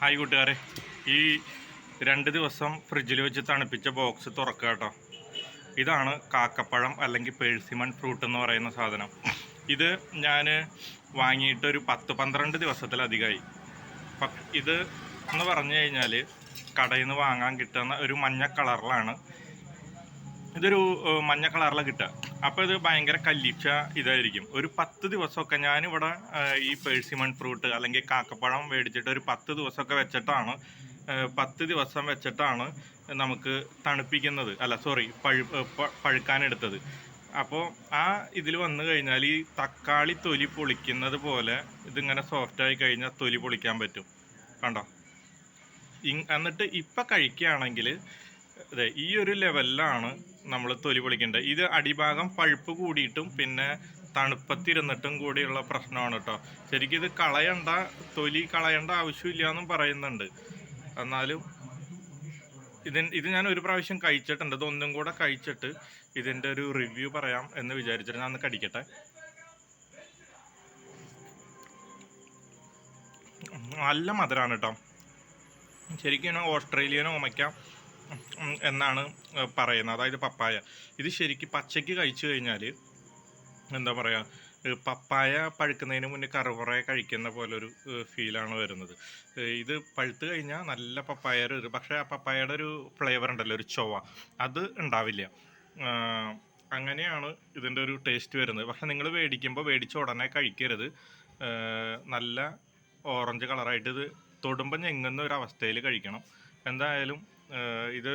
Hi കൂട്ടുകാരെ, ഈ 2 ദിവസം ഫ്രിഡ്ജിൽ വെച്ച് തണുപ്പിച്ച ബോക്സ് തുറക്കുക കേട്ടോ. ഇതാണ് കാക്കപ്പഴം അല്ലെങ്കിൽ പേഴ്സിമൺ ഫ്രൂട്ട് എന്ന് പറയുന്ന സാധനം. ഇത് ഞാൻ വാങ്ങിയിട്ട് ഒരു 10-12 ദിവസത്തിലധികമായി. ഇത് എന്ന് പറഞ്ഞു കഴിഞ്ഞാൽ കടയിൽ നിന്ന് വാങ്ങാൻ കിട്ടുന്ന ഒരു മഞ്ഞ കളറിലാണ്. ഇതൊരു മഞ്ഞ കളറിലാണ് കിട്ടുക. അപ്പോൾ ഇത് ഭയങ്കര കല്ലിച്ച ഇതായിരിക്കും. ഒരു 10 ദിവസമൊക്കെ ഞാനിവിടെ ഈ പേഴ്സിമൺ ഫ്രൂട്ട് അല്ലെങ്കിൽ കാക്കപ്പഴം മേടിച്ചിട്ട് ഒരു 10 ദിവസമൊക്കെ വെച്ചിട്ടാണ് 10 ദിവസം വെച്ചിട്ടാണ് നമുക്ക് തണുപ്പിക്കുന്നത്, പഴുക്കാനെടുത്തത്. അപ്പോൾ ആ ഇതിൽ വന്നു കഴിഞ്ഞാൽ ഈ തക്കാളി തൊലി പൊളിക്കുന്നത് പോലെ ഇതിങ്ങനെ സോഫ്റ്റായി കഴിഞ്ഞാൽ തൊലി പൊളിക്കാൻ പറ്റും. കണ്ടോ? എന്നിട്ട് ഇപ്പം കഴിക്കുകയാണെങ്കിൽ അതെ ഈ ഒരു ലെവലിലാണ് നമ്മൾ തൊലി പൊളിക്കേണ്ടത്. ഇത് അടിഭാഗം പഴുപ്പ് കൂടിയിട്ടും പിന്നെ തണുപ്പത്തിരുന്നിട്ടും കൂടിയുള്ള പ്രശ്നമാണ് കേട്ടോ. ശരിക്കും ഇത് തൊലി കളയേണ്ട ആവശ്യമില്ല എന്നും പറയുന്നുണ്ട്. എന്നാലും ഇത് ഞാൻ ഒരു പ്രാവശ്യം കഴിച്ചിട്ടുണ്ട്. ഇതൊന്നും കൂടെ കഴിച്ചിട്ട് ഇതിൻ്റെ ഒരു റിവ്യൂ പറയാം എന്ന് വിചാരിച്ചിട്ട് ഞാൻ ഒന്ന് കടിക്കട്ടെ. നല്ല മധുരമാണ് കേട്ടോ. ശരിക്കും ഓസ്ട്രേലിയൻ ഓമയ്ക്ക എന്നാണ് പറയുന്നത്, അതായത് പപ്പായ. ഇത് ശരിക്കും പച്ചയ്ക്ക് കഴിച്ചു കഴിഞ്ഞാൽ എന്താ പറയുക, പപ്പായ പഴുക്കുന്നതിന് മുന്നേ കറുപറ കഴിക്കുന്ന പോലെ ഒരു ഫീലാണ് വരുന്നത്. ഇത് പഴുത്ത് കഴിഞ്ഞാൽ നല്ല പപ്പായ പക്ഷേ ആ പപ്പായയുടെ ഒരു ഫ്ലേവർ ഉണ്ടല്ലോ, ഒരു ചൊവ്വ, അത് ഉണ്ടാവില്ല. അങ്ങനെയാണ് ഇതിൻ്റെ ഒരു ടേസ്റ്റ് വരുന്നത്. പക്ഷെ നിങ്ങൾ മേടിച്ച ഉടനെ കഴിക്കരുത്. നല്ല ഓറഞ്ച് കളറായിട്ട് ഇത് തൊടുമ്പം ഞെങ്ങുന്ന ഒരു അവസ്ഥയിൽ കഴിക്കണം. എന്തായാലും ഇത്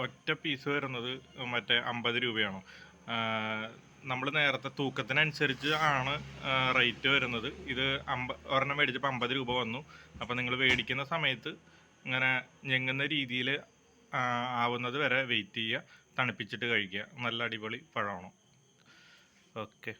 ഒറ്റ പീസ് വരുന്നത് മറ്റേ 50 രൂപയാണ്. നമ്മൾ നേരത്തെ തൂക്കത്തിനനുസരിച്ച് ആണ് റേറ്റ് വരുന്നത്. ഇത് ഒരെണ്ണം മേടിച്ചപ്പോൾ 50 രൂപ വന്നു. അപ്പോൾ നിങ്ങൾ മേടിക്കുന്ന സമയത്ത് ഇങ്ങനെ ഞെങ്ങുന്ന രീതിയിൽ ആവുന്നത് വരെ വെയിറ്റ് ചെയ്യുക, തണുപ്പിച്ചിട്ട് കഴിക്കുക. നല്ല അടിപൊളി പഴമാണ്. ഓക്കെ.